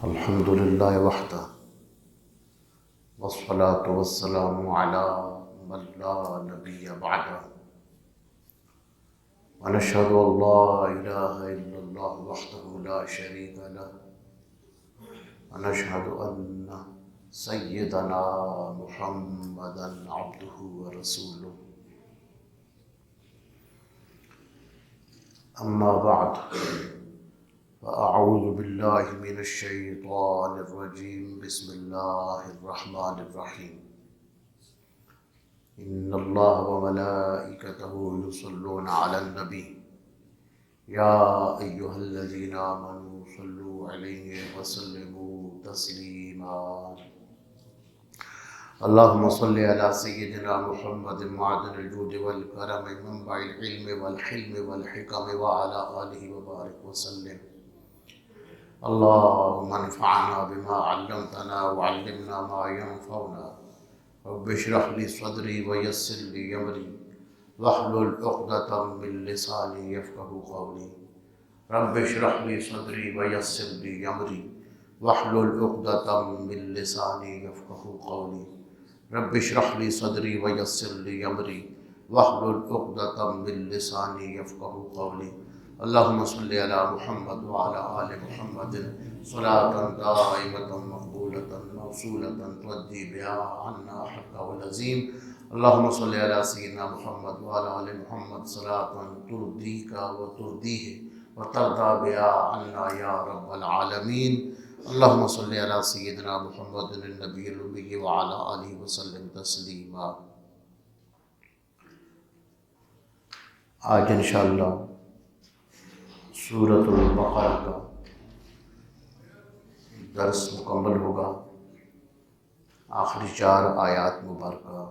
الحمد لله وحده والصلاة والسلام على من لا نبي بعده ونشهد أن لا إله إلا الله وحده لا شريك له ونشهد أن سيدنا محمدا عبده ورسوله أما بعد فأعوذ بالله من الشيطان الرجيم بسم الله الرحمن الرحيم إن الله وملائكته يصلون على النبي يا أيها الذين آمنوا صلوا عليه وسلموا تسليما اللهم صل على سيدنا محمد معدن الجود والكرم منبع العلم والحلم والحكم وعلى آله وبارك وسلم اللهم انفعنا بما علمتنا وعلمنا ما ينفعنا رب اشرح لي صدري ويسر لي أمري واحلل عقدة من لساني يفقهوا قولي رب اشرح لي صدري ويسر لي أمري واحلل عقدة من لساني يفقهوا قولي رب اشرح لي صدري ويسر لي أمري واحلل عقدة من لساني يفقهوا قولي اللهم صل على محمد وعلى آل محمد صلاة دائمة مقبولة موصولة تؤدي بها عنا حق والعظيم اللهم صل على سيدنا محمد وعلى آل محمد صلاة ترضيك وترضيه وترضى بها عنا يا رب العالمين اللهم صل على سيدنا محمد النبي الأمي وعلى آله وسلم تسليما. آج انشاءاللہ سورۃ البقرہ کا درس مکمل ہوگا. آخری 4 آیات مبارکہ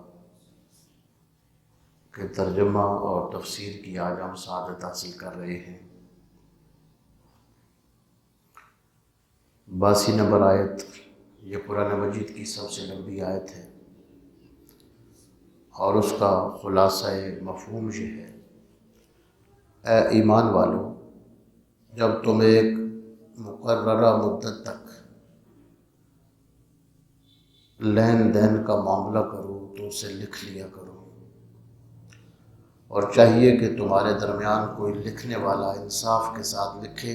کے ترجمہ اور تفسیر کی آج ہم سعادت حاصل کر رہے ہیں. 82 نمبر آیت یہ قرآن مجید کی سب سے لمبی آیت ہے اور اس کا خلاصہ مفہوم یہ ہے: اے ایمان والو، جب تم ایک مقررہ مدت تک لین دین کا معاملہ کرو تو اسے لکھ لیا کرو، اور چاہیے کہ تمہارے درمیان کوئی لکھنے والا انصاف کے ساتھ لکھے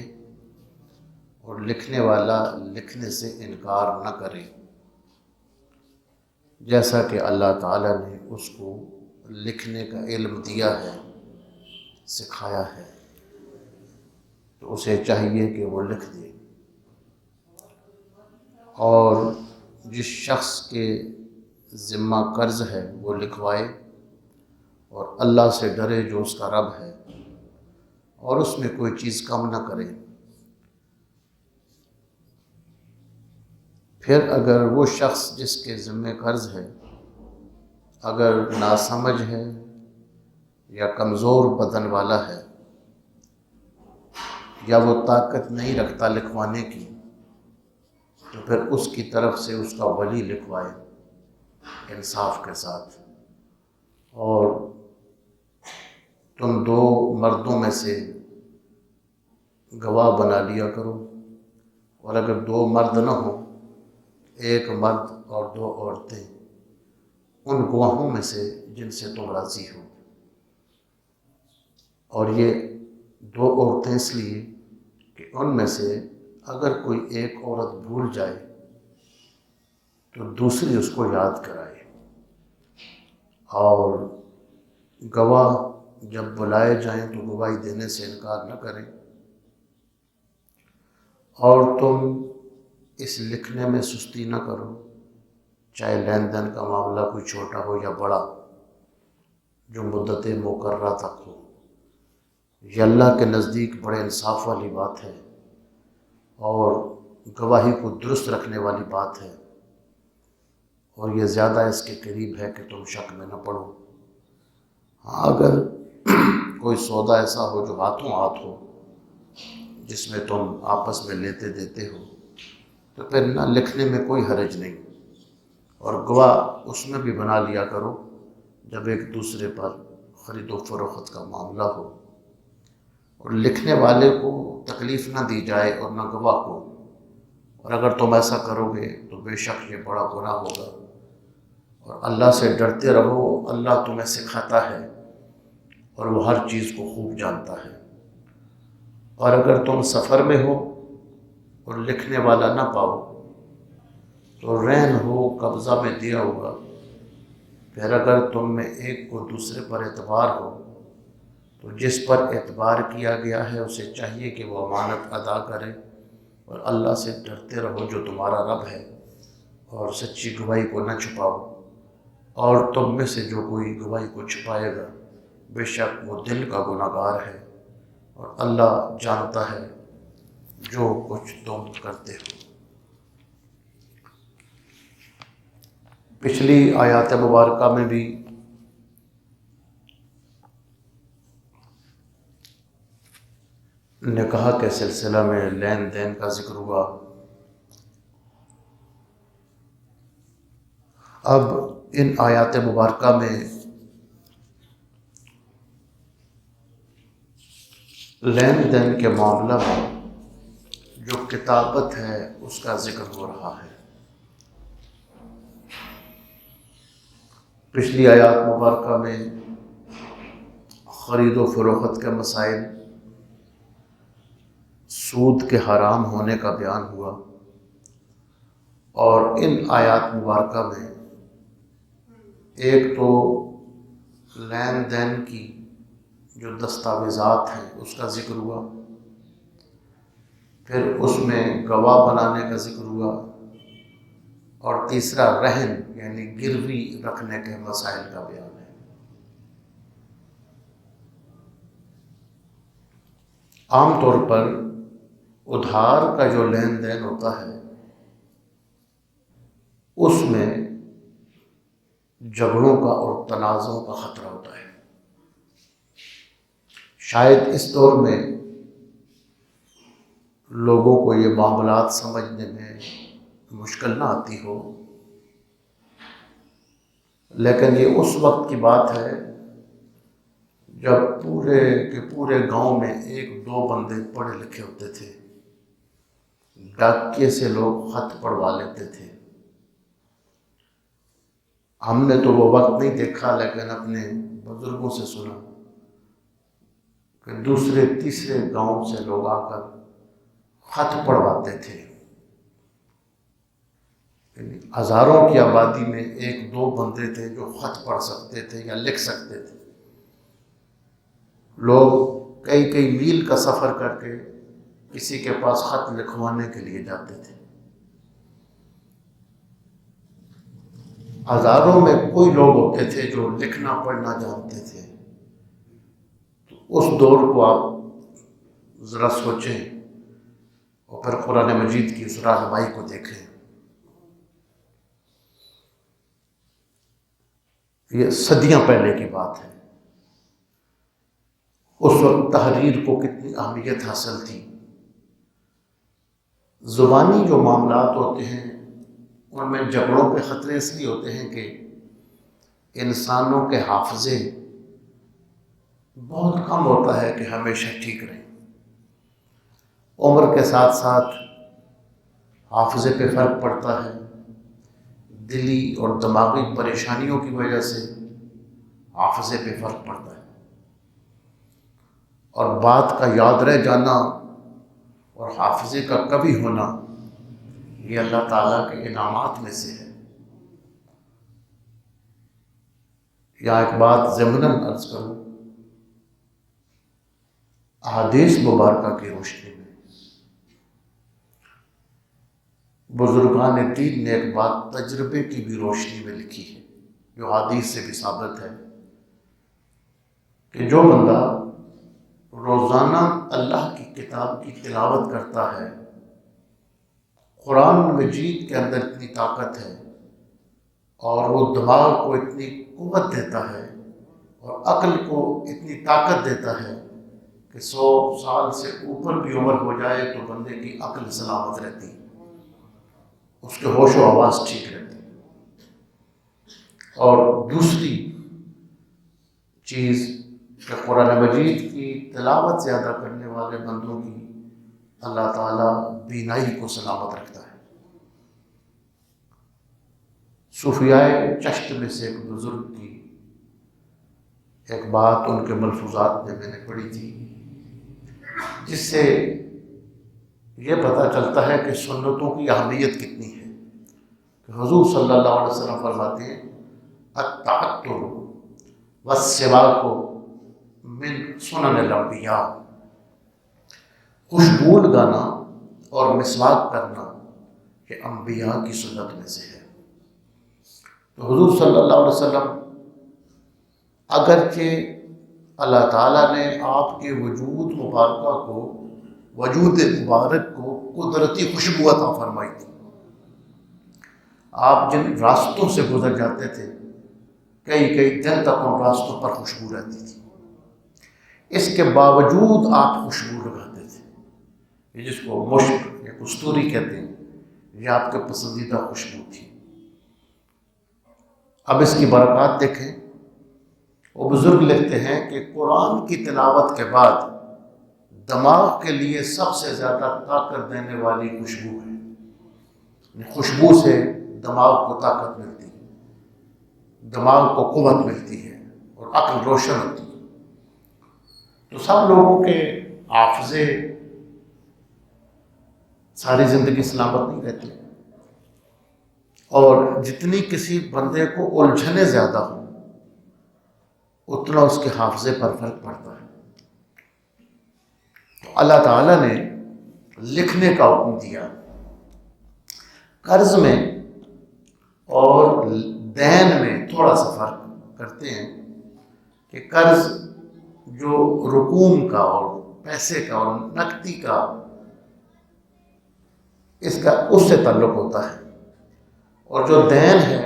اور لکھنے والا لکھنے سے انکار نہ کرے، جیسا کہ اللہ تعالیٰ نے اس کو لکھنے کا علم دیا ہے، سکھایا ہے، تو اسے چاہیے کہ وہ لکھ دے. اور جس شخص کے ذمہ قرض ہے وہ لکھوائے اور اللہ سے ڈرے جو اس کا رب ہے، اور اس میں کوئی چیز کم نہ کرے. پھر اگر وہ شخص جس کے ذمہ قرض ہے اگر ناسمجھ ہے یا کمزور بدن والا ہے یا وہ طاقت نہیں رکھتا لکھوانے کی، تو پھر اس کی طرف سے اس کا ولی لکھوائے انصاف کے ساتھ. اور تم 2 مردوں میں سے گواہ بنا لیا کرو، اور اگر 2 مرد نہ ہوں، 1 مرد اور 2 عورتیں، ان گواہوں میں سے جن سے تم راضی ہو. اور یہ 2 عورتیں اس لیے کہ ان میں سے اگر کوئی ایک عورت بھول جائے تو دوسری اس کو یاد کرائے. اور گواہ جب بلائے جائیں تو گواہی دینے سے انکار نہ کریں. اور تم اس لکھنے میں سستی نہ کرو، چاہے لین دین کا معاملہ کوئی چھوٹا ہو یا بڑا، جو مدت مقررہ تک ہو. یہ اللہ کے نزدیک بڑے انصاف والی بات ہے اور گواہی کو درست رکھنے والی بات ہے، اور یہ زیادہ اس کے قریب ہے کہ تم شک میں نہ پڑو. ہاں، اگر کوئی سودا ایسا ہو جو ہاتھوں ہاتھ ہو، جس میں تم آپس میں لیتے دیتے ہو، تو پھر نہ لکھنے میں کوئی حرج نہیں، اور گواہ اس میں بھی بنا لیا کرو جب ایک دوسرے پر خرید و فروخت کا معاملہ ہو. اور لکھنے والے کو تکلیف نہ دی جائے اور نہ گواہ کو، اور اگر تم ایسا کرو گے تو بے شک یہ بڑا گناہ ہوگا۔ اور اللہ سے ڈرتے رہو، اللہ تمہیں سکھاتا ہے اور وہ ہر چیز کو خوب جانتا ہے۔ اور اگر تم سفر میں ہو اور لکھنے والا نہ پاؤ تو رہن ہو، قبضہ میں دیا ہوگا۔ پھر اگر تم میں ایک کو دوسرے پر اعتبار ہو تو جس پر اعتبار کیا گیا ہے اسے چاہیے کہ وہ امانت ادا کرے، اور اللہ سے ڈرتے رہو جو تمہارا رب ہے، اور سچی گواہی کو نہ چھپاؤ۔ اور تم میں سے جو کوئی گواہی کو چھپائے گا بے شک وہ دل کا گناہ گار ہے، اور اللہ جانتا ہے جو کچھ تم کرتے ہو۔ پچھلی آیات مبارکہ میں بھی نکاح کے سلسلہ میں لین دین کا ذکر ہوا۔ اب ان آیات مبارکہ میں لین دین کے معاملہ میں جو کتابت ہے اس کا ذکر ہو رہا ہے۔ پچھلی آیات مبارکہ میں خرید و فروخت کے مسائل، سود کے حرام ہونے کا بیان ہوا، اور ان آیات مبارکہ میں ایک تو لین دین کی جو دستاویزات ہیں اس کا ذکر ہوا، پھر اس میں گواہ بنانے کا ذکر ہوا، اور تیسرا رہن یعنی گروی رکھنے کے مسائل کا بیان ہے۔ عام طور پر ادھار کا جو لین دین ہوتا ہے اس میں جھگڑوں کا اور تنازعوں کا خطرہ ہوتا ہے۔ شاید اس دور میں لوگوں کو یہ معاملات سمجھنے میں مشکل نہ آتی ہو، لیکن یہ اس وقت کی بات ہے جب پورے کے پورے گاؤں میں ایک دو بندے پڑھے لکھے ہوتے تھے، ڈاکیے سے لوگ خط پڑھوا لیتے تھے۔ ہم نے تو وہ وقت نہیں دیکھا، لیکن اپنے بزرگوں سے سنا کہ دوسرے تیسرے گاؤں سے لوگ آ کر خط پڑھواتے تھے۔ ہزاروں کی آبادی میں ایک دو بندے تھے جو خط پڑھ سکتے تھے یا لکھ سکتے تھے۔ لوگ کئی کئی میل کا سفر کر کے کسی کے پاس خط لکھوانے کے لیے جاتے تھے۔ ہزاروں میں کوئی لوگ ہوتے تھے جو لکھنا پڑھنا جانتے تھے۔ تو اس دور کو آپ ذرا سوچیں اور پھر قرآن مجید کی اس رہنمائی کو دیکھیں۔ یہ صدیاں پہلے کی بات ہے۔ اس وقت تحریر کو کتنی اہمیت حاصل تھی۔ زبانی جو معاملات ہوتے ہیں ان میں جھگڑوں کے خطرے اس لیے ہوتے ہیں کہ انسانوں کے حافظے بہت کم ہوتا ہے کہ ہمیشہ ٹھیک رہیں۔ عمر کے ساتھ ساتھ حافظے پہ فرق پڑتا ہے، دلی اور دماغی پریشانیوں کی وجہ سے حافظے پہ فرق پڑتا ہے، اور بات کا یاد رہ جانا اور حافظے کا کبھی ہونا یہ اللہ تعالیٰ کے انعامات میں سے ہے۔ یا ایک بات ضمناً عرض کروں، احادیث مبارکہ کی روشنی میں بزرگان دین نے ایک بات تجربے کی بھی روشنی میں لکھی ہے، جو حدیث سے بھی ثابت ہے کہ جو بندہ روزانہ اللہ کی کتاب کی تلاوت کرتا ہے، قرآن مجید کے اندر اتنی طاقت ہے اور وہ دماغ کو اتنی قوت دیتا ہے اور عقل کو اتنی طاقت دیتا ہے کہ 100 سال سے اوپر بھی عمر ہو جائے تو بندے کی عقل سلامت رہتی، اس کے ہوش و حواس ٹھیک رہتی۔ اور دوسری چیز کہ قرآن مجید کی تلاوت زیادہ کرنے والے بندوں کی اللہ تعالیٰ بینائی کو سلامت رکھتا ہے۔ صوفیاء چشت میں سے ایک بزرگ کی ایک بات ان کے ملفوظات میں نے پڑھی تھی، جس سے یہ پتہ چلتا ہے کہ سنتوں کی اہمیت کتنی ہے. کہ حضور صلی اللہ علیہ وسلم فرماتے ہیں التعطر والسواک من سنن الانبیاء، خوشبو لگانا اور مسواک کرنا یہ انبیاء کی سنت میں سے ہے. تو حضور صلی اللہ علیہ وسلم اگرچہ اللہ تعالیٰ نے آپ کے وجود مبارکہ کو، وجود مبارک کو قدرتی خوشبو عطا فرمائی تھی. آپ جن راستوں سے گزر جاتے تھے کئی دن تک ان راستوں پر خوشبو رہتی تھی، اس کے باوجود آپ خوشبو لگاتے تھے. یہ جس کو مشک یا کستوری کہتے ہیں، یہ آپ کے پسندیدہ خوشبو تھی. اب اس کی برکات دیکھیں. وہ بزرگ لکھتے ہیں کہ قرآن کی تلاوت کے بعد دماغ کے لیے سب سے زیادہ طاقت دینے والی خوشبو ہے. خوشبو سے دماغ کو طاقت ملتی ہے، دماغ کو قوت ملتی ہے اور عقل روشن ہوتی ہے. تو سب لوگوں کے حافظے ساری زندگی سلامت نہیں رہتی، اور جتنی کسی بندے کو الجھنیں زیادہ ہوں اتنا اس کے حافظے پر فرق پڑتا ہے. تو اللہ تعالیٰ نے لکھنے کا حکم دیا. قرض میں اور دین میں تھوڑا سا فرق کرتے ہیں کہ قرض جو رقوم کا اور پیسے کا اور نقدی کا اس سے تعلق ہوتا ہے، اور جو دین ہے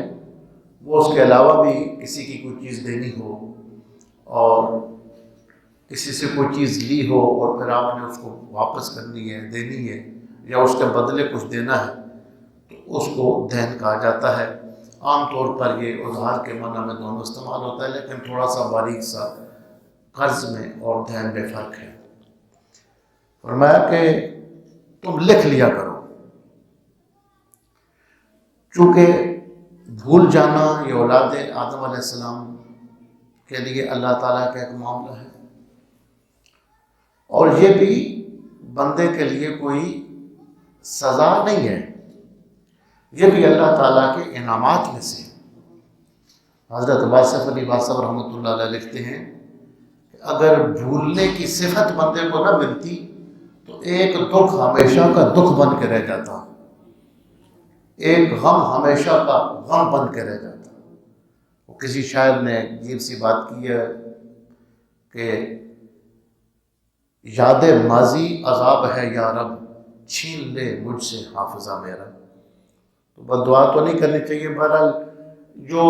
وہ اس کے علاوہ بھی کسی کی کوئی چیز دینی ہو اور کسی سے کوئی چیز لی ہو اور پھر آپ نے اس کو واپس کرنی ہے، دینی ہے، یا اس کے بدلے کچھ دینا ہے، تو اس کو دین کہا جاتا ہے. عام طور پر یہ ادھار کے معنی میں دونوں استعمال ہوتا ہے، لیکن تھوڑا سا باریک سا قرض میں اور دین میں فرق ہے. فرمایا کہ تم لکھ لیا کرو، چونکہ بھول جانا یہ اولاد آدم علیہ السلام کے لیے اللہ تعالیٰ کا ایک معاملہ ہے، اور یہ بھی بندے کے لیے کوئی سزا نہیں ہے، یہ بھی اللہ تعالیٰ کے انعامات میں سے. حضرت واصف علی واصف رحمۃ اللہ علیہ لکھتے ہیں کہ اگر بھولنے کی صفت بندے کو نہ ملتی تو ایک دکھ ہمیشہ کا دکھ بن کے رہ جاتا، ایک غم ہمیشہ کا غم بن کے رہ جاتا. وہ کسی شاعر نے عجیب سی بات کی ہے کہ یاد ماضی عذاب ہے یا رب، چھین لے مجھ سے حافظہ میرا. تو بد دعا تو نہیں کرنی چاہیے. بہرحال جو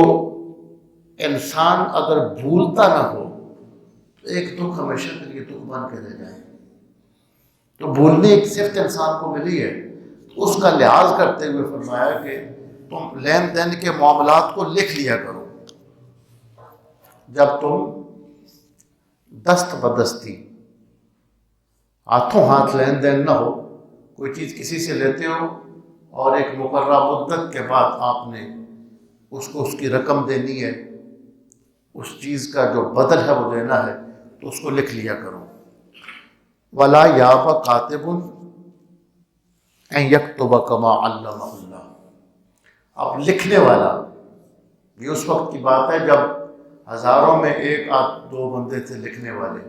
انسان اگر بھولتا نہ ہو تو ایک دکھ ہمیشہ کے لیے دکھ بن کے رہ جائے. تو بھولنے ایک صفت انسان کو ملی ہے، تو اس کا لحاظ کرتے ہوئے فرمایا کہ تم لین دین کے معاملات کو لکھ لیا کرو. جب تم دست بدستی ہاتھوں ہاتھ لین دین نہ ہو، کوئی چیز کسی سے لیتے ہو اور ایک مقررہ مدت کے بعد آپ نے اس کو اس کی رقم دینی ہے، اس چیز کا جو بدل ہے وہ دینا ہے، تو اس کو لکھ لیا کرو. ولا یاب کاتب ان یکتب کما علمہ اللہ. اب لکھنے والا، یہ اس وقت کی بات ہے جب ہزاروں میں ایک آدھ دو بندے تھے لکھنے والے،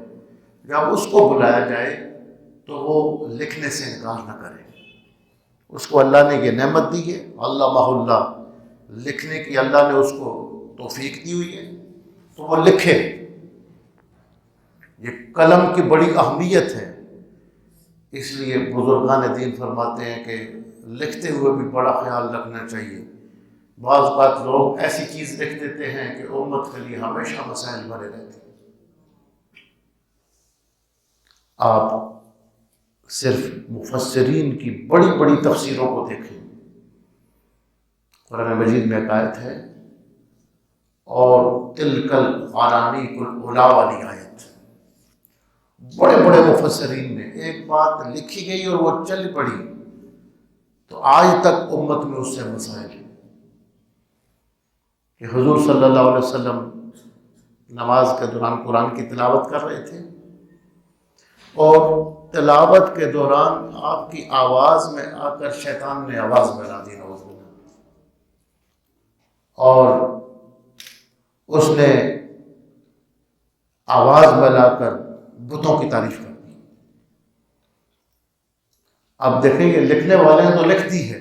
جب اس کو بلایا جائے تو وہ لکھنے سے انکار نہ کرے. اس کو اللہ نے یہ نعمت دی ہے، علمہ اللہ، لکھنے کی اللہ نے اس کو توفیق دی ہوئی ہے، تو وہ لکھے. یہ قلم کی بڑی اہمیت ہے. اس لیے بزرگان دین فرماتے ہیں کہ لکھتے ہوئے بھی بڑا خیال رکھنا چاہیے. بعض اوقات لوگ ایسی چیز لکھ دیتے ہیں کہ امت کے لیے ہمیشہ مسائل بنے رہتے ہیں. آپ صرف مفسرین کی بڑی بڑی تفسیروں کو دیکھیں. قرآن مجید میں ایک آیت ہے، اور تلک الغرانیق العلا والی آیت، بڑے بڑے مفسرین نے ایک بات لکھی گئی اور وہ چل پڑی تو آج تک امت میں اس سے مسائل ہیں. کہ حضور صلی اللہ علیہ وسلم نماز کے دوران قرآن کی تلاوت کر رہے تھے، اور تلاوت کے دوران آپ کی آواز میں آ کر شیطان نے آواز ملا دی، نعوذ باللہ، اور اس نے آواز ملا کر بتوں کی تعریف کر دی۔ اب دیکھیں یہ لکھنے والے نے تو لکھ دی ہے،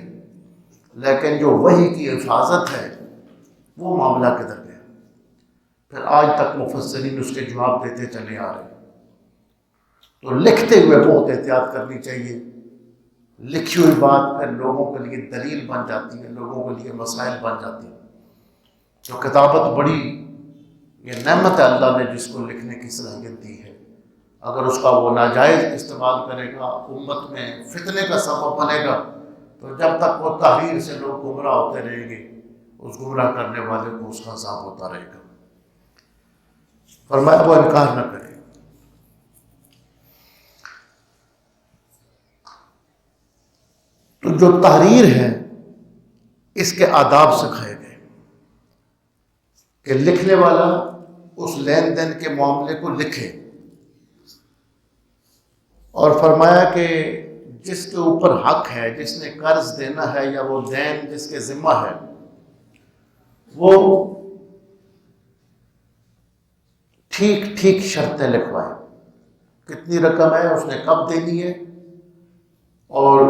لیکن جو وحی کی حفاظت ہے وہ معاملہ کدھر گیا؟ پھر آج تک مفسرین اس کے جواب دیتے چلے آ رہے ہیں۔ تو لکھتے ہوئے بہت احتیاط کرنی چاہیے۔ لکھی ہوئی بات پھر لوگوں کے لیے دلیل بن جاتی ہے، لوگوں کے لیے مسائل بن جاتی ہیں۔ جو کتابت بڑی یہ نعمت ہے اللہ نے جس کو لکھنے کی صلاحیت دی ہے، اگر اس کا وہ ناجائز استعمال کرے گا، امت میں فتنے کا سبب بنے گا، تو جب تک وہ تحریر سے لوگ گمراہ ہوتے رہیں گے، اس گمراہ کرنے والے کو اس کا عذاب ہوتا رہے گا۔ فرمایا وہ انکار نہ کرے۔ تو جو تحریر ہے اس کے آداب سکھائے گئے کہ لکھنے والا اس لین دین کے معاملے کو لکھے، اور فرمایا کہ جس کے اوپر حق ہے، جس نے قرض دینا ہے یا وہ دین جس کے ذمہ ہے، وہ ٹھیک ٹھیک شرطیں لکھوائے، کتنی رقم ہے، اس نے کب دینی ہے، اور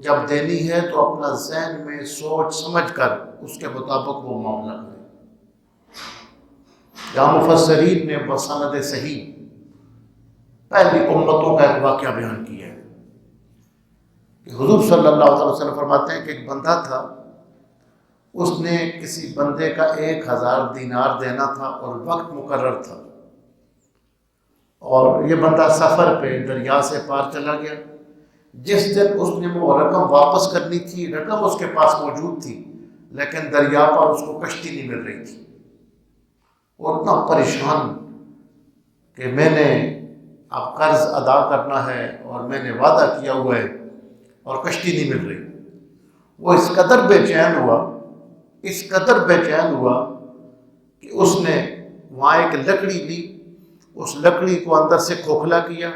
جب دینی ہے تو اپنا ذہن میں سوچ سمجھ کر اس کے مطابق وہ معاملہ کرے۔ جہاں مفسرین نے بسند صحیح پہلی امتوں کا ایک واقعہ بیان کیا ہے کہ حضور صلی اللہ علیہ وسلم فرماتے ہیں کہ ایک بندہ تھا، اس نے کسی بندے کا 1000 دینار دینا تھا اور وقت مقرر تھا، اور یہ بندہ سفر پہ دریا سے پار چلا گیا۔ جس دن اس نے وہ رقم واپس کرنی تھی، رقم اس کے پاس موجود تھی، لیکن دریا پر اس کو کشتی نہیں مل رہی تھی، اور اتنا پریشان کہ میں نے اب قرض ادا کرنا ہے اور میں نے وعدہ کیا ہوا ہے اور کشتی نہیں مل رہی۔ وہ اس قدر بے چین ہوا، اس قدر بے چین ہوا کہ اس نے وہاں ایک لکڑی لی، اس لکڑی کو اندر سے کھوکھلا کیا،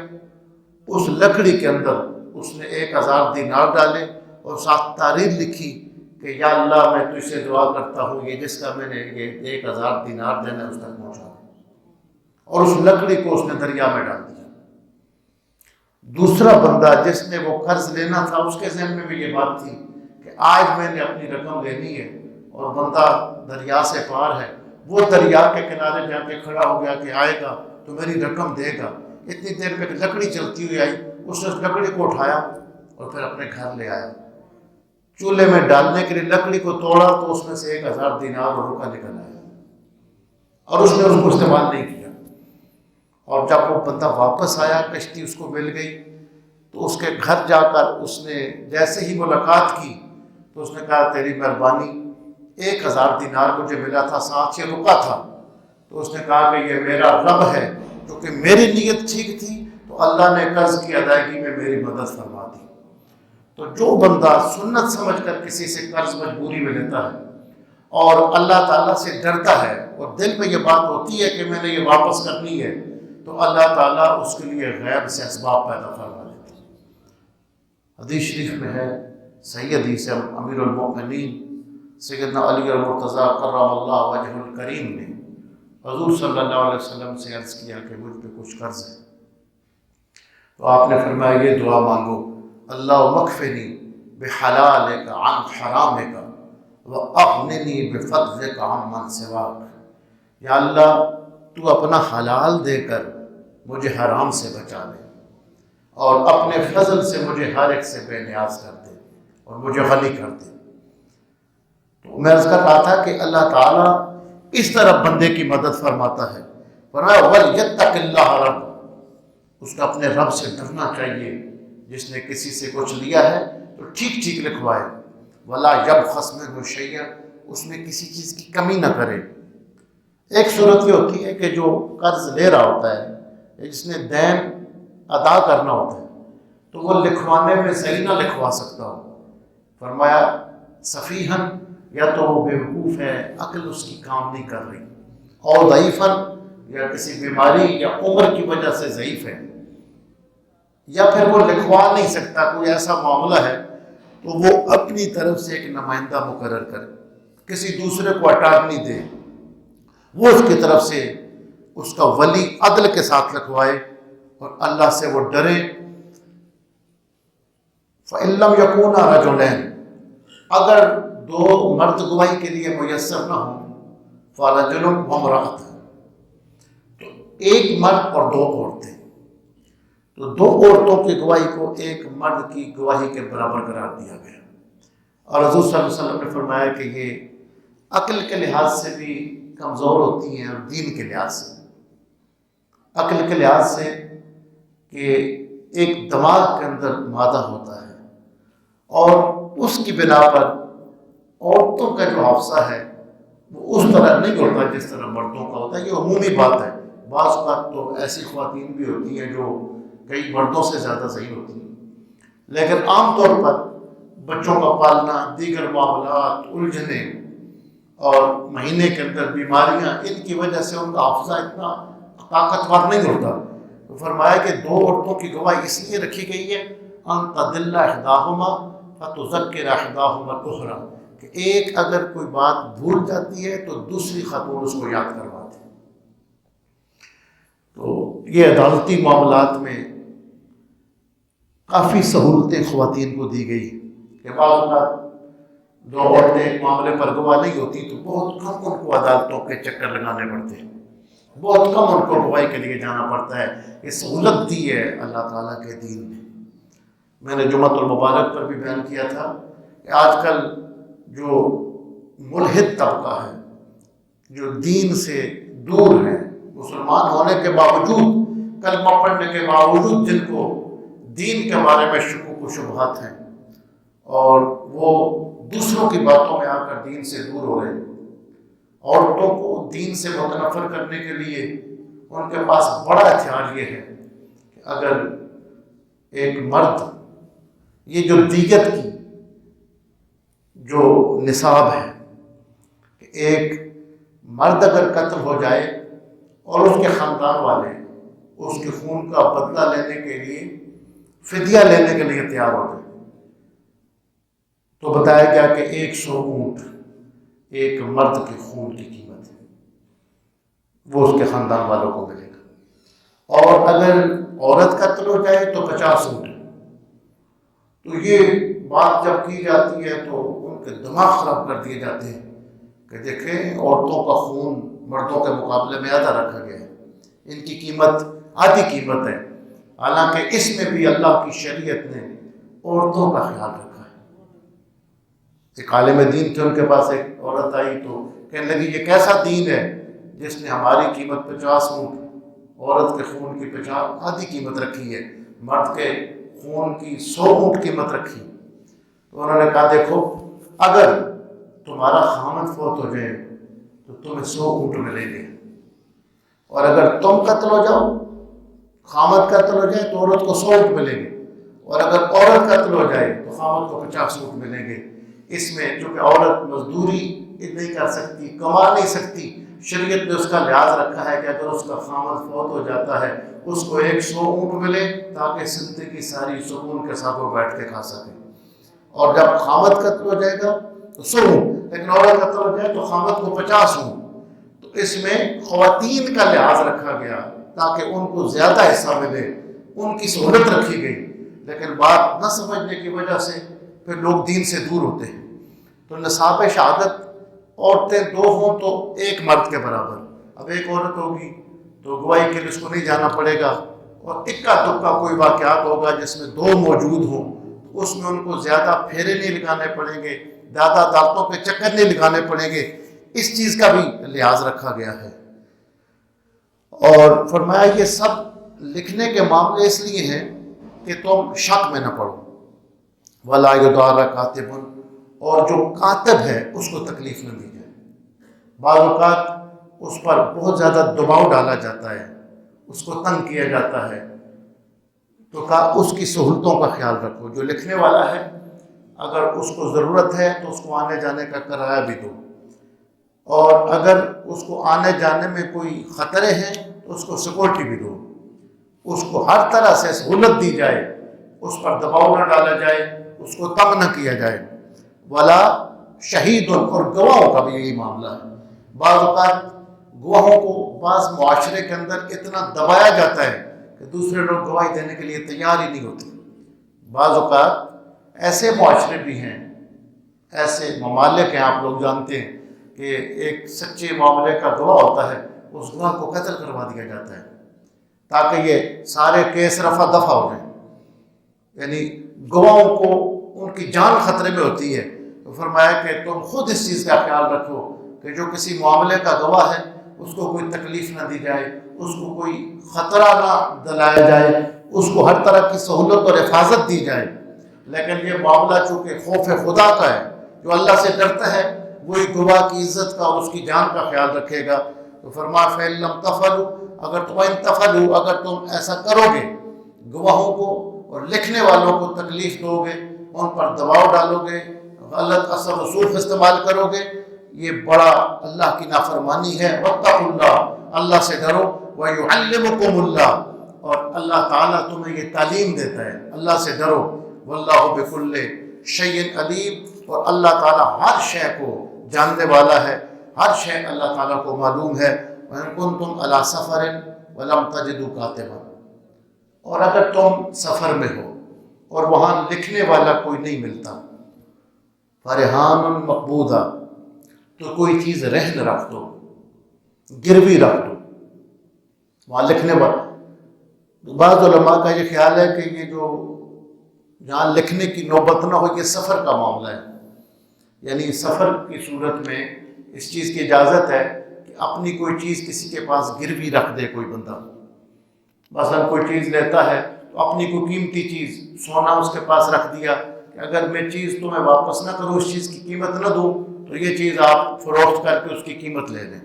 اس لکڑی کے اندر اس نے 1000 دینار ڈالے اور ساتھ تحریر لکھی کہ یا اللہ میں تجھ سے دعا کرتا ہوں یہ جس کا میں نے یہ 1000 دینار دینا ہے اس تک پہنچا، اور اس لکڑی کو اس نے دریا میں ڈال دیا۔ دوسرا بندہ جس نے وہ قرض لینا تھا، اس کے ذہن میں بھی یہ بات تھی کہ آج میں نے اپنی رقم لینی ہے، اور بندہ دریا سے پار ہے، وہ دریا کے کنارے جا کے کھڑا ہو گیا کہ آئے گا تو میری رقم دے گا۔ اتنی دیر میں لکڑی چلتی ہوئی آئی، اس نے اس لکڑی کو اٹھایا اور پھر اپنے گھر لے آیا، چولہے میں ڈالنے کے لیے لکڑی کو توڑا تو اس میں سے 1000 دینار اور روپیہ نکل آیا، اور اس نے اس کو استعمال نہیں کیا۔ اور جب وہ بندہ واپس آیا، کشتی اس کو مل گئی، تو اس کے گھر جا کر اس نے جیسے ہی ملاقات کی تو اس نے کہا تیری مہربانی، 1000 دینار مجھے ملا تھا، ساتھ یہ رکا تھا، تو اس نے کہا کہ یہ میرا رب ہے، کیونکہ میری نیت ٹھیک تھی تو اللہ نے قرض کی ادائیگی میں میری مدد فرما دی۔ تو جو بندہ سنت سمجھ کر کسی سے قرض مجبوری میں لیتا ہے اور اللہ تعالیٰ سے ڈرتا ہے اور دل میں یہ بات ہوتی ہے کہ میں نے یہ واپس کرنی ہے، تو اللہ تعالیٰ اس کے لیے غیب سے اسباب پیدا فرما لیتا ہے۔ حدیث شریف میں ہے، صحیح حدیث ہے، امیر المؤمنین سیدنا علی المرتضیٰ کرم اللہ وجہ الکریم نے حضور صلی اللہ علیہ وسلم سے عرض کیا کہ مجھ پہ کچھ قرض ہے، تو آپ نے فرمایا یہ دعا مانگو، اللہ مکفنی بحلالک عن حرامک واغننی بفضلک عن من سواک۔ یا اللہ تو اپنا حلال دے کر مجھے حرام سے بچا لے، اور اپنے فضل سے مجھے ہر ایک سے بے نیاز کر دے اور مجھے غنی کر دے۔ تو میں عرض کر رہا تھا کہ اللہ تعالیٰ اس طرح بندے کی مدد فرماتا ہے۔ فرمایا وَلْيَتَّقِ اللَّهَ رَبَّ، اس کو اپنے رب سے ڈرنا چاہیے۔ جس نے کسی سے کچھ لیا ہے تو ٹھیک ٹھیک لکھوائے، وَلَا يَبْخَسْ مِنْهُ شَيْئًا، اس میں کسی چیز کی کمی نہ کرے۔ ایک صورت یہ ہوتی ہے کہ جو قرض لے رہا ہوتا ہے، جس نے دین ادا کرنا ہوتا ہے، تو وہ لکھوانے میں صحیح نہ لکھوا سکتا ہو۔ فرمایا صفیحاً یا تو وہ بیوقوف ہے، عقل اس کی کام نہیں کر رہی، اور ضعیفاً یا کسی بیماری یا عمر کی وجہ سے ضعیف ہے، یا پھر وہ لکھوا نہیں سکتا، کوئی ایسا معاملہ ہے تو وہ اپنی طرف سے ایک نمائندہ مقرر کرے، کسی دوسرے کو اٹارنی دے، وہ اس کی طرف سے اس کا ولی عدل کے ساتھ لکھوائے اور اللہ سے وہ ڈرے۔ فَإِن لَّمْ يَكُونَا رَجُلَيْنِ، اگر دو مرد گواہی کے لیے میسر نہ ہوں، فَرَجُلٌ وَامْرَأَتَانِ، تو ایک مرد اور دو عورتیں، تو دو عورتوں کی گواہی کو ایک مرد کی گواہی کے برابر قرار دیا گیا۔ اور حضور صلی اللہ علیہ وسلم نے فرمایا کہ یہ عقل کے لحاظ سے بھی کمزور ہوتی ہیں اور دین کے لحاظ سے، عقل کے لحاظ سے کہ ایک دماغ کے اندر مادہ ہوتا ہے اور اس کی بنا پر عورتوں کا جو حافظہ ہے وہ اس طرح نہیں ہوتا جس طرح مردوں کا ہوتا ہے۔ یہ عمومی بات ہے، بعض اوقات تو ایسی خواتین بھی ہوتی ہیں جو کئی مردوں سے زیادہ صحیح ہوتی ہیں، لیکن عام طور پر بچوں کا پالنا، دیگر معاملات، الجھنے اور مہینے کے اندر بیماریاں، ان کی وجہ سے ان کا حافظہ اتنا طاقتور نہیں ہوتا۔ تو فرمایا کہ دو عورتوں کی گواہی اس لیے رکھی گئی ہے ان تضل احداہما فتذکر احداہما الاخری، کہ ایک اگر کوئی بات بھول جاتی ہے تو دوسری خاتون اس کو یاد کرواتی ہے۔ تو یہ عدالتی معاملات میں کافی سہولتیں خواتین کو دی گئی کہ بعض اوقات دو عورتیں ایک معاملے پر گواہ نہیں ہوتی تو بہت کم ان کو عدالتوں کے چکر لگانے پڑتے ہیں، بہت کم ان کو گواہی کے لیے جانا پڑتا ہے۔ یہ سہولت دی ہے اللہ تعالیٰ کے دین نے۔ میں نے جمعۃ المبارک پر بھی بیان کیا تھا کہ آج کل جو ملحد طبقہ ہے، جو دین سے دور ہے، مسلمان ہونے کے باوجود، کلمہ پڑھنے کے باوجود جن کو دین کے بارے میں شکوک و شبہات ہیں اور وہ دوسروں کی باتوں میں آ کر دین سے دور ہو رہے ہیں، عورتوں کو دین سے متنفر کرنے کے لیے ان کے پاس بڑا ہتھیار یہ ہے کہ اگر ایک مرد، یہ جو دیت کی جو نصاب ہے کہ ایک مرد اگر قتل ہو جائے اور اس کے خاندان والے اس کے خون کا بدلہ لینے کے لیے، فدیہ لینے کے لیے تیار ہو جائے، تو بتایا گیا کہ 100 اونٹ ایک مرد کے خون کی قیمت ہے، وہ اس کے خاندان والوں کو ملے گا، اور اگر عورت قتل ہو جائے تو 50 اونٹ۔ تو یہ بات جب کی جاتی ہے تو ان کے دماغ خراب کر دیے جاتے ہیں کہ دیکھیں عورتوں کا خون مردوں کے مقابلے میں آدھا رکھا گیا ہے، ان کی قیمت آدھی قیمت ہے، حالانکہ اس میں بھی اللہ کی شریعت نے عورتوں کا خیال رکھا ہے۔ ایک عالم دین تھے، ان کے پاس ایک عورت آئی تو کہنے لگی یہ کیسا دین ہے جس نے ہماری قیمت 50 اونٹ، عورت کے خون کی 50 آدھی قیمت رکھی ہے، مرد کے خون کی 100 اونٹ قیمت رکھی۔ تو انہوں نے کہا دیکھو اگر تمہارا خامد فوت ہو جائے تو تمہیں 100 اونٹ ملیں گے، اور اگر تم قتل ہو جاؤ، خامد قتل ہو جائے تو عورت کو 100 اونٹ ملیں گے، اور اگر عورت قتل ہو جائے تو خامد کو 50 اونٹ ملیں گے۔ اس میں چونکہ عورت مزدوری نہیں کر سکتی، کما نہیں سکتی، شریعت نے اس کا لحاظ رکھا ہے کہ اگر اس کا خامد فوت ہو جاتا ہے اس کو 100 اونٹ ملے تاکہ زندگی ساری سکون کے ساتھ وہ بیٹھ کے کھا سکے، اور جب خامد قتل ہو جائے گا تو 100 اونٹ، لیکن عورت قتل ہو جائے تو خامد کو 50 اونٹ۔ تو اس میں خواتین کا لحاظ رکھا گیا تاکہ ان کو زیادہ حصہ ملے، ان کی سہولت رکھی گئی، لیکن بات نہ سمجھنے کی وجہ سے پھر لوگ دین سے دور ہوتے ہیں۔ تو نصاب شہادت عورتیں 2 ہوں تو ایک مرد کے برابر، اب ایک عورت ہوگی تو گواہی کے لیے اس کو نہیں جانا پڑے گا، اور اکا دکا کوئی واقعات ہوگا جس میں 2 موجود ہوں تو اس میں ان کو زیادہ پھیرے نہیں لگانے پڑیں گے، زیادہ عدالتوں پہ چکر نہیں لگانے پڑیں گے، اس چیز کا بھی لحاظ رکھا گیا ہے۔ اور فرمایا یہ سب لکھنے کے معاملے اس لیے ہیں کہ تم شک میں نہ پڑو، وَلَا يُضَارَ كَاتِبٌ، اور جو کاتب ہے اس کو تکلیف نہ دی جائے۔ بعض اوقات اس پر بہت زیادہ دباؤ ڈالا جاتا ہے، اس کو تنگ کیا جاتا ہے، تو کہا اس کی سہولتوں کا خیال رکھو، جو لکھنے والا ہے اگر اس کو ضرورت ہے تو اس کو آنے جانے کا کرایہ بھی دو، اور اگر اس کو آنے جانے میں کوئی خطرے ہیں تو اس کو سیکورٹی بھی دو، اس کو ہر طرح سے سہولت دی جائے، اس پر دباؤ نہ ڈالا جائے، اس کو تنگ نہ کیا جائے۔ ولا شہید، اور گواہوں کا بھی یہی معاملہ ہے۔ بعض اوقات گواہوں کو بعض معاشرے کے اندر اتنا دبایا جاتا ہے کہ دوسرے لوگ گواہی دینے کے لیے تیار ہی نہیں ہوتے۔ بعض اوقات ایسے معاشرے بھی ہیں، ایسے ممالک ہیں، آپ لوگ جانتے ہیں کہ ایک سچے معاملے کا گواہ ہوتا ہے، اس گواہ کو قتل کروا دیا جاتا ہے تاکہ یہ سارے کیس رفع دفع ہو جائیں۔ یعنی گواہوں کو ان کی جان خطرے میں ہوتی ہے، تو فرمایا کہ تم خود اس چیز کا خیال رکھو کہ جو کسی معاملے کا گواہ ہے اس کو کوئی تکلیف نہ دی جائے، اس کو کوئی خطرہ نہ دلایا جائے، اس کو ہر طرح کی سہولت اور حفاظت دی جائے۔ لیکن یہ معاملہ چونکہ خوف خدا کا ہے، جو اللہ سے ڈرتا ہے وہی گواہ کی عزت کا اور اس کی جان کا خیال رکھے گا۔ تو فرمایا فَإِن لَمْ تَفْعَلُوا، اگر تم ایسا کرو گے، گواہوں کو اور لکھنے والوں کو تکلیف دو گے، ان پر دباؤ ڈالو گے، غلط اثر رسوخ استعمال کرو گے، یہ بڑا اللہ کی نافرمانی ہے۔ وَاتَّقُوا اللَّهَ، اللہ سے ڈرو، وَيُعَلِّمُكُمُ اللَّهُ، اور اللہ تعالیٰ تمہیں یہ تعلیم دیتا ہے، اللہ سے ڈرو۔ وَاللَّهُ بِكُلِّ شَيْءٍ عَلِيمٌ، اور اللہ تعالیٰ ہر شے کو جاننے والا ہے، ہر شے اللہ تعالیٰ کو معلوم ہے۔ وَإِن كُنتُمْ عَلَىٰ سَفَرٍ وَلَمْ تَجِدُوا كَاتِبًا، اور اگر تم سفر میں ہو اور وہاں لکھنے والا کوئی نہیں ملتا، فَرِحَانٌ مَقْبُوضَةٌ، تو کوئی چیز رہن رکھ دو، گروی رکھ دو وہاں لکھنے والا۔ بعض علماء کا یہ خیال ہے کہ یہ جو جہاں لکھنے کی نوبت نہ ہو، یہ سفر کا معاملہ ہے، یعنی سفر کی صورت میں اس چیز کی اجازت ہے کہ اپنی کوئی چیز کسی کے پاس گروی رکھ دے کوئی بندہ۔ مثلا کوئی چیز لیتا ہے تو اپنی کوئی قیمتی چیز، سونا اس کے پاس رکھ دیا کہ اگر میں چیز تمہیں واپس نہ کروں، اس چیز کی قیمت نہ دوں، تو یہ چیز آپ فروخت کر کے اس کی قیمت لے لیں۔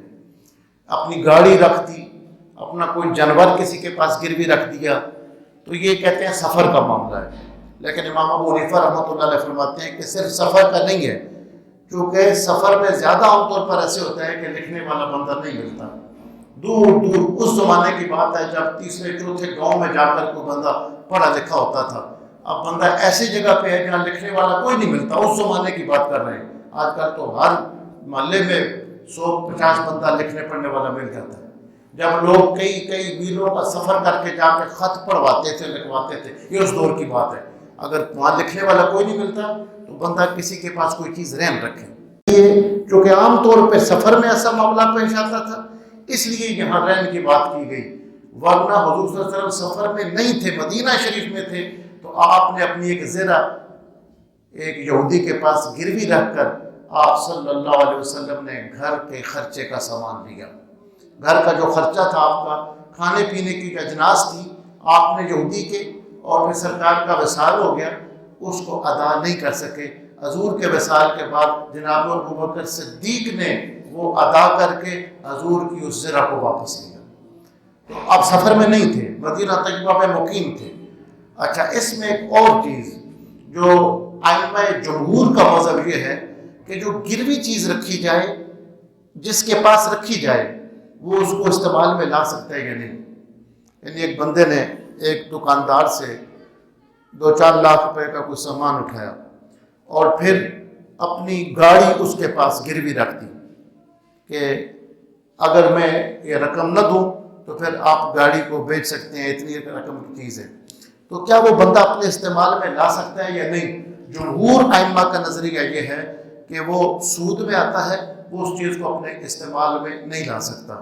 اپنی گاڑی رکھ دی، اپنا کوئی جانور کسی کے پاس گروی رکھ دیا، تو یہ کہتے ہیں سفر کا معاملہ ہے۔ لیکن امام ابو حنیفہ رحمۃ اللہ علیہ فرماتے ہیں کہ صرف سفر کا نہیں ہے، کیونکہ سفر میں زیادہ عام طور پر ایسے ہوتا ہے کہ لکھنے والا بندہ نہیں ملتا۔ دور دور اس زمانے کی بات ہے جب تیسرے چوتھے گاؤں میں جا کر کوئی بندہ پڑھا لکھا ہوتا تھا۔ اب بندہ ایسی جگہ پہ ہے جہاں لکھنے والا کوئی نہیں ملتا، اس زمانے کی بات کر رہے ہیں۔ آج کل تو ہر محلے میں 150 بندہ لکھنے پڑھنے والا مل جاتا ہے۔ جب لوگ کئی میلوں کا سفر کر کے جا کے خط پڑھواتے تھے، لکھواتے تھے، یہ اس دور کی بات ہے۔ اگر وہاں لکھنے والا کوئی نہیں ملتا تو بندہ کسی کے پاس کوئی چیز رہن رکھے۔ یہ چونکہ عام طور پہ سفر میں ایسا معاملہ پیش آتا تھا، اس لیے یہاں رہن کی بات کی گئی، ورنہ حضور صلی اللہ علیہ وسلم سفر میں نہیں تھے، مدینہ شریف میں تھے، تو آپ نے اپنی ایک زرہ ایک یہودی کے پاس گروی رکھ کر آپ صلی اللہ علیہ وسلم نے گھر کے خرچے کا سامان لیا۔ گھر کا جو خرچہ تھا آپ کا، کھانے پینے کی اجناس تھی، آپ نے یہودی کے، اور پھر سرکار کا وصال ہو گیا، اس کو ادا نہیں کر سکے۔ حضور کے وصال کے بعد جناب ابوبکر صدیق نے وہ ادا کر کے حضور کی اس زرہ کو واپس لیا۔ تو آپ سفر میں نہیں تھے، مدینہ طیبہ میں مقیم تھے۔ اچھا، اس میں ایک اور چیز جو ائمہ جمہور کا مذہب یہ ہے کہ جو گروی چیز رکھی جائے، جس کے پاس رکھی جائے، وہ اس کو استعمال میں لا سکتا ہے یا نہیں۔ یعنی ایک بندے نے ایک دکاندار سے 2-4 لاکھ روپے کا کوئی سامان اٹھایا اور پھر اپنی گاڑی اس کے پاس گروی رکھ دی کہ اگر میں یہ رقم نہ دوں تو پھر آپ گاڑی کو بیچ سکتے ہیں، اتنی رقم کی چیز ہے۔ تو کیا وہ بندہ اپنے استعمال میں لا سکتا ہے یا نہیں؟ جمہور ائمہ کا نظریہ یہ ہے کہ وہ سود میں آتا ہے، وہ اس چیز کو اپنے استعمال میں نہیں لا سکتا۔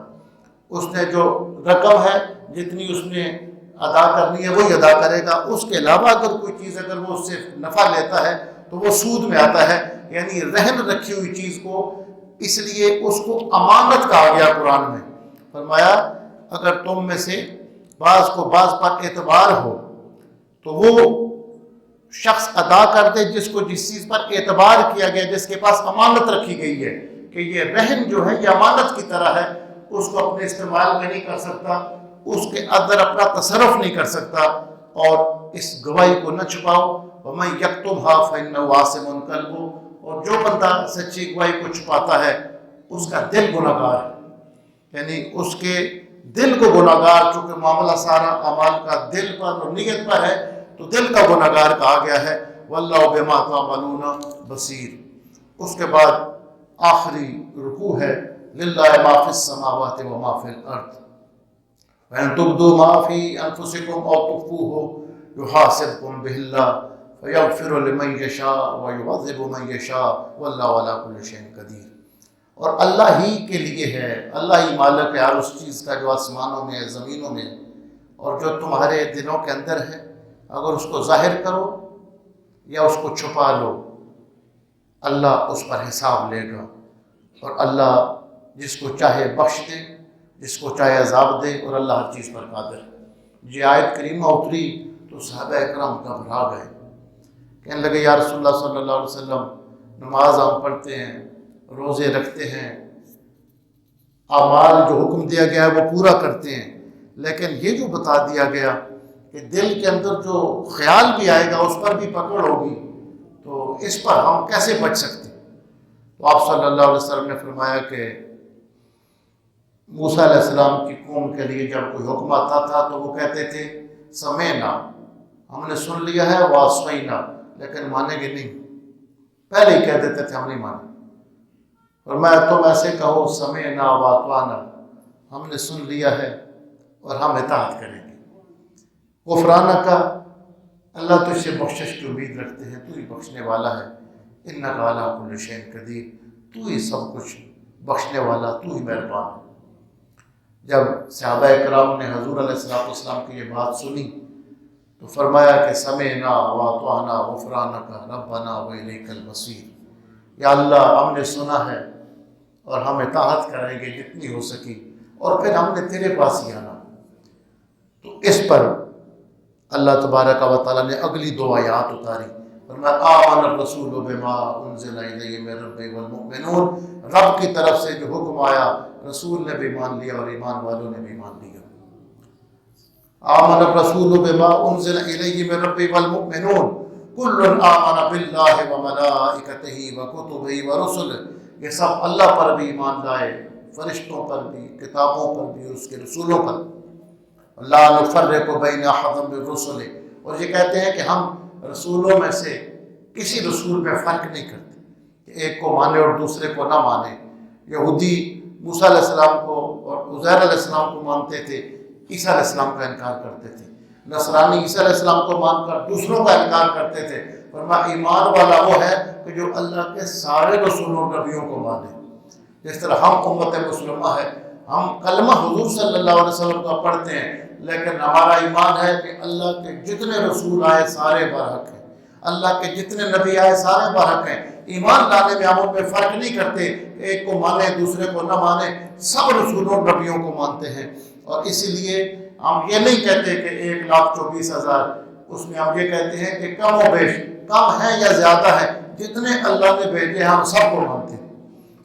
اس نے جو رقم ہے، جتنی اس نے ادا کرنی ہے وہی ادا کرے گا، اس کے علاوہ اگر کوئی چیز اگر وہ اس سے نفع لیتا ہے تو وہ سود میں آتا ہے، یعنی رہن رکھی ہوئی چیز کو۔ اس لیے اس کو امانت کہا گیا قرآن میں۔ فرمایا اگر تم میں سے بعض کو بعض پر اعتبار ہو تو وہ شخص ادا کر دے جس کو جس چیز پر اعتبار کیا گیا، جس کے پاس امانت رکھی گئی ہے کہ یہ رہن جو ہے یہ امانت کی طرح ہے، اس کو اپنے استعمال میں نہیں کر سکتا، اس کے اندر اپنا تصرف نہیں کر سکتا، اور اس گواہی کو نہ چھپاؤ. وَمَن يَكْتُمْهَا فَإِنَّهُ آثِمٌ قَلْبُهُ، اور جو بندہ سچی گواہی کو چھپاتا ہے اس کا دل گناہگار ہے. یعنی اس کے دل کو گناہگار، چونکہ معاملہ سارا اعمال کا دل پر اور نیت پر ہے تو دل کا گناہگار کہا گیا ہے. وَاللَّهُ بِمَا تَعْمَلُونَ بَصِيرٌ. اس کے بعد آخری رکوع ہے لِلَّهِ مَا فِي السَّمَاوَاتِ وَمَا فِي الْأَرْضِ وَإِن تُبْدُوا مَا فِي أَنفُسِكُمْ أَوْ تُخْفُوهُ يُحَاسِبْكُم بِهِ اللَّهُ فَيَغْفِرُ لِمَن يَشَاءُ وَيُعَذِّبُ مَن يَشَاءُ وَاللَّهُ عَلَىٰ كُلِّ شَيْءٍ قَدِيرٌ. اور اللہ ہی کے لیے ہے، اللہ ہی مالک ہے ہر اس چیز کا جو آسمانوں میں ہے، زمینوں میں ہے، اور جو تمہارے دلوں کے اندر ہے. اگر اس کو ظاہر کرو یا اس کو چھپا لو، اللہ اس پر حساب لے گا. اور اللہ جس کو چاہے بخش دے، جس کو چاہے عذاب دے، اور اللہ ہر چیز پر قادر ہے. یہ آیت کریمہ اتری تو صحابہ اکرام گھبرا گئے، کہنے لگے یا رسول اللہ صلی اللہ علیہ وسلم، نماز ہم پڑھتے ہیں، روزے رکھتے ہیں، اعمال جو حکم دیا گیا ہے وہ پورا کرتے ہیں، لیکن یہ جو بتا دیا گیا کہ دل کے اندر جو خیال بھی آئے گا اس پر بھی پکڑ ہوگی، تو اس پر ہم کیسے بچ سکتے؟ تو آپ صلی اللہ علیہ وسلم نے فرمایا کہ موسیٰ علیہ السلام کی قوم کے لیے جب کوئی حکم آتا تھا تو وہ کہتے تھے سمعنا، ہم نے سن لیا ہے، وعصینا، لیکن مانیں گے نہیں. پہلے ہی کہہ دیتے تھے ہم نہیں مانیں. اور میں تم ایسے کہو سمعنا واطعنا، ہم نے سن لیا ہے اور ہم اطاعت کریں گے. غفرانہ کا، اللہ تجھ سے بخشش کی امید رکھتے ہیں، تو ہی بخشنے والا ہے. انک علی کل شیء قدیر، تو ہی سب کچھ بخشنے والا، تو ہی مہربان ہے. جب صحابہ کرام نے حضور علیہ السلام کی یہ بات سنی تو فرمایا کہ سمعنا واطعنا غفرانک ربنا والیک المصیر. یا اللہ ہم نے سنا ہے اور ہم اطاعت کریں گے جتنی ہو سکی، اور پھر ہم نے تیرے پاس ہی آنا. تو اس پر اللہ تبارک و تعالیٰ نے اگلی 2 آیات اتاری. فرمایا آمن الرسول بما انزل الیہ من ربہ والمؤمنون، رب کی طرف سے جو حکم آیا رسول نے بھی مان لیا اور ایمان والوں نے بھی مان لیا. آمن الرسول بما انزل الیہ من ربہ والمؤمنون کل آمن باللہ وملائکتہ وکتبہ ورسلہ. یہ سب اللہ پر بھی ایمان لائے، فرشتوں پر بھی، کتابوں پر بھی، اس کے رسولوں پر. لا نفرق بین احد من رسلہ، اور یہ کہتے ہیں کہ ہم رسولوں میں سے کسی رسول میں فرق نہیں کرتے کہ ایک کو مانے اور دوسرے کو نہ مانے. یہودی موسیٰ علیہ السلام کو اور عزیر علیہ السلام کو مانتے تھے، عیسیٰ علیہ السلام کا انکار کرتے تھے. نصرانی عیسیٰ علیہ السلام کو مان کر دوسروں کا انکار کرتے تھے. فرمایا ایمان والا وہ ہے کہ جو اللہ کے سارے رسولوں اور نبیوں کو مانے. جس طرح ہم امت مسلمہ ہے، ہم کلمہ حضور صلی اللہ علیہ وسلم کا پڑھتے ہیں، لیکن ہمارا ایمان ہے کہ اللہ کے جتنے رسول آئے سارے برحق ہیں، اللہ کے جتنے نبی آئے سارے برحق ہیں. ایمان لانے میں ہم ان میں فرق نہیں کرتے، ایک کو مانے دوسرے کو نہ مانے، سب رسولوں اور نبیوں کو مانتے ہیں. اور اسی لیے ہم یہ نہیں کہتے کہ 1,24,000، اس میں ہم یہ کہتے ہیں کہ کم و بیش، کم ہے یا زیادہ ہے، جتنے اللہ نے بھیجے ہم سب کو مانتے ہیں،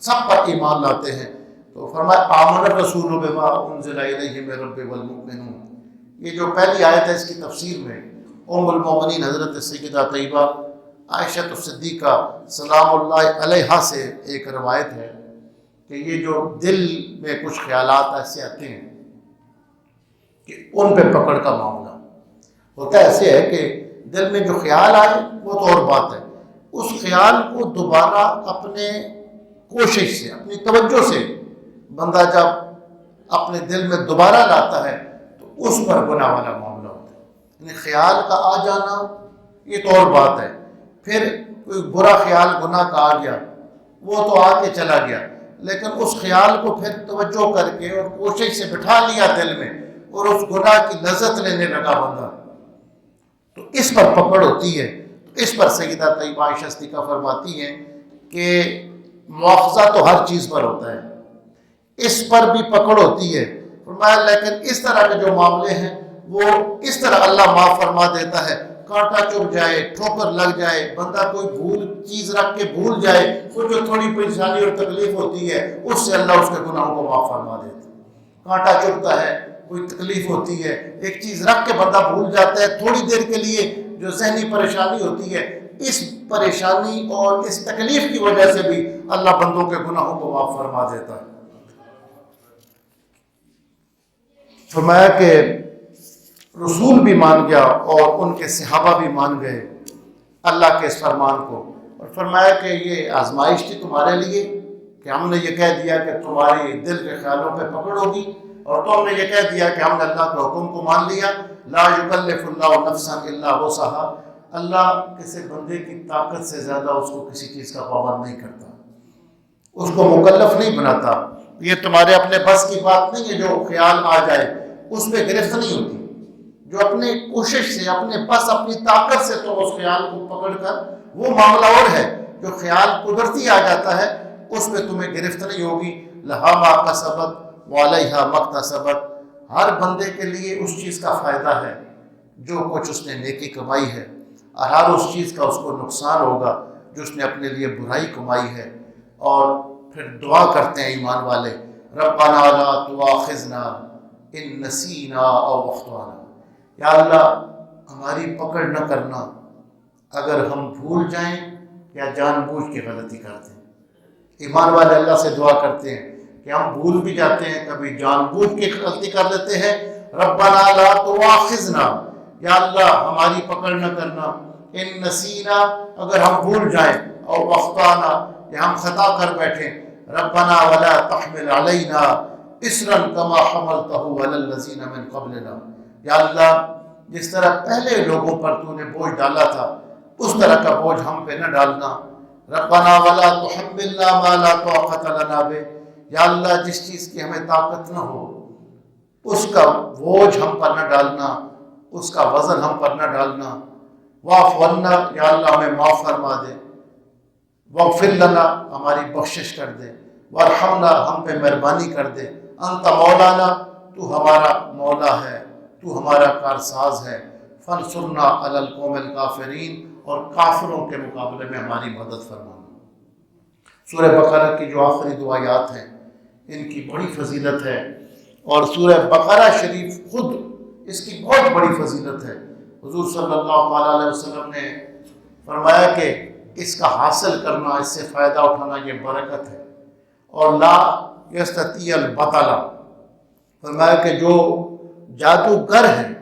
سب پر ایمان لاتے ہیں. تو فرمایا آمن الرسول بما انزل الیہ من ربہ والمؤمنون. یہ جو پہلی آیت ہے اس کی تفسیر میں ام المومنین حضرت سیدہ طیبہ عائشہ الصدیقہ سلام اللہ علیہا سے ایک روایت ہے کہ یہ جو دل میں کچھ خیالات ایسے آتے ہیں کہ ان پہ پکڑ کا معاملہ ہوتا ہے. ایسے ہے کہ دل میں جو خیال آئے وہ تو اور بات ہے، اس خیال کو دوبارہ اپنے کوشش سے، اپنی توجہ سے بندہ جب اپنے دل میں دوبارہ لاتا ہے تو اس پر گناہ والا معاملہ ہوتا ہے. یعنی خیال کا آ جانا یہ تو اور بات ہے، پھر کوئی برا خیال گناہ کا آ گیا وہ تو آ کے چلا گیا، لیکن اس خیال کو پھر توجہ کر کے اور کوشش سے بٹھا لیا دل میں اور اس گناہ کی لذت لینے لگا بندہ، تو اس پر پکڑ ہوتی ہے. تو اس پر سیدہ طیبہ عائشہ صدیقہ فرماتی ہیں کہ مواخذہ تو ہر چیز پر ہوتا ہے، اس پر بھی پکڑ ہوتی ہے. فرمایا لیکن اس طرح کے جو معاملے ہیں وہ اس طرح اللہ معاف فرما دیتا ہے، کانٹا چبھ جائے، ٹھوکر لگ جائے، بندہ کوئی چیز رکھ کے بھول جائے، وہ جو تھوڑی پریشانی اور تکلیف ہوتی ہے اس سے اللہ اس کے گناہوں کو معاف فرما دیتا ہے. کانٹا چبھتا ہے، کوئی تکلیف ہوتی ہے، ایک چیز رکھ کے بندہ بھول جاتا ہے، تھوڑی دیر کے لیے جو ذہنی پریشانی ہوتی ہے، اس پریشانی اور اس تکلیف کی وجہ سے بھی اللہ بندوں کے گناہوں کو معاف فرما دیتا ہے۔ فرمایا کہ رسول بھی مان گیا اور ان کے صحابہ بھی مان گئے اللہ کے اس فرمان کو، اور فرمایا کہ یہ آزمائش تھی تمہارے لیے کہ ہم نے یہ کہہ دیا کہ تمہاری دل کے خیالوں پہ پکڑ ہوگی، اور تم نے یہ کہہ دیا کہ ہم نے اللہ کے حکم کو مان لیا۔ لا یکلف اللہ نفسا الا وسعہا، اللہ کسی بندے کی طاقت سے زیادہ اس کو کسی چیز کا پابند نہیں کرتا، اس کو مکلف نہیں بناتا۔ یہ تمہارے اپنے بس کی بات نہیں ہے، جو خیال آ جائے اس پہ گرفت نہیں ہوتی، جو اپنی کوشش سے، اپنے بس، اپنی طاقت سے تم اس خیال کو پکڑ کر، وہ معاملہ اور ہے۔ جو خیال قدرتی آ جاتا ہے اس میں تمہیں گرفت نہیں ہوگی۔ لہا ما کسبت وعلیہا ما اکتسبت، ہر بندے کے لیے اس چیز کا فائدہ ہے جو کچھ اس نے نیکی کمائی ہے، اور ہر اس چیز کا اس کو نقصان ہوگا جو اس نے اپنے لیے برائی کمائی ہے۔ اور پھر دعا کرتے ہیں ایمان والے، ربنا لا تؤاخذنا ان نسینا او اخطانا، یا اللہ ہماری پکڑ نہ کرنا اگر ہم بھول جائیں یا جان بوجھ کے غلطی کرتے ہیں۔ ایمان والے اللہ سے دعا کرتے ہیں کہ ہم بھول بھی جاتے ہیں، کبھی جان بوجھ کے غلطی کر لیتے ہیں۔ ربنا لا تؤاخذنا، یا اللہ ہماری پکڑ نہ کرنا، ان نسینا اگر ہم بھول جائیں، او اخطانا یا ہم خطا کر بیٹھیں۔ ربنا ولا تحمل علینا اصرا کما حملتہ علی الذین من قبلنا، یا اللہ جس طرح پہلے لوگوں پر تو نے بوجھ ڈالا تھا اس طرح کا بوجھ ہم پہ نہ ڈالنا۔ ربنا ولا تحملنا ما لا طاقت لنا بہ، یا اللہ جس چیز کی ہمیں طاقت نہ ہو اس کا بوجھ ہم پر نہ ڈالنا، اس کا وزن ہم پر نہ ڈالنا۔ واعف عنا، یا اللہ ہمیں معاف فرما دے۔ واغفر لنا، ہماری بخشش کر دے۔ وارحمنا، ہم پہ مہربانی کر دے۔ انت مولانا، تو ہمارا مولا ہے، تو ہمارا کارساز ہے۔ فانصرنا علی القوم الکافرین، اور کافروں کے مقابلے میں ہماری مدد فرمانا۔ سورہ بقرہ کی جو آخری دو آیات ہیں ان کی بڑی فضیلت ہے، اور سورہ بقرہ شریف خود اس کی بہت بڑی فضیلت ہے۔ حضور صلی اللہ تعالیٰ علیہ وسلم نے فرمایا کہ اس کا حاصل کرنا، اس سے فائدہ اٹھانا یہ برکت ہے، اور لا یستطیع البطل، فرمایا کہ جو جادوگر ہیں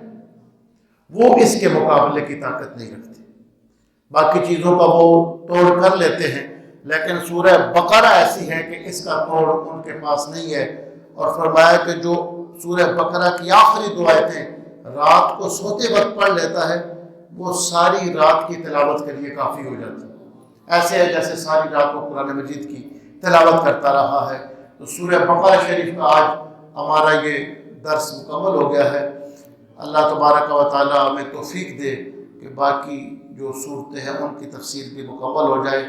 وہ اس کے مقابلے کی طاقت نہیں رکھتے، باقی چیزوں کا وہ توڑ کر لیتے ہیں، لیکن سورہ بقرہ ایسی ہے کہ اس کا توڑ ان کے پاس نہیں ہے۔ اور فرمایا کہ جو سورہ بقرہ کی آخری دو آیتیں رات کو سوتے وقت پڑھ لیتا ہے وہ ساری رات کی تلاوت کے لیے کافی ہو جاتی ہے، ایسے ہے جیسے ساری رات کو قرآن مجید کی تلاوت کرتا رہا ہے۔ تو سورہ بقرہ شریف کا آج ہمارا یہ درس مکمل ہو گیا ہے۔ اللہ تبارک و تعالی ہمیں توفیق دے کہ باقی جو صورتیں ہیں ان کی تفسیر بھی مکمل ہو جائے۔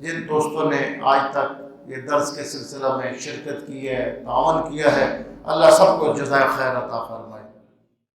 جن دوستوں نے آج تک یہ درس کے سلسلہ میں شرکت کی ہے، تعاون کیا ہے، اللہ سب کو جزائے خیر عطا فرمائے۔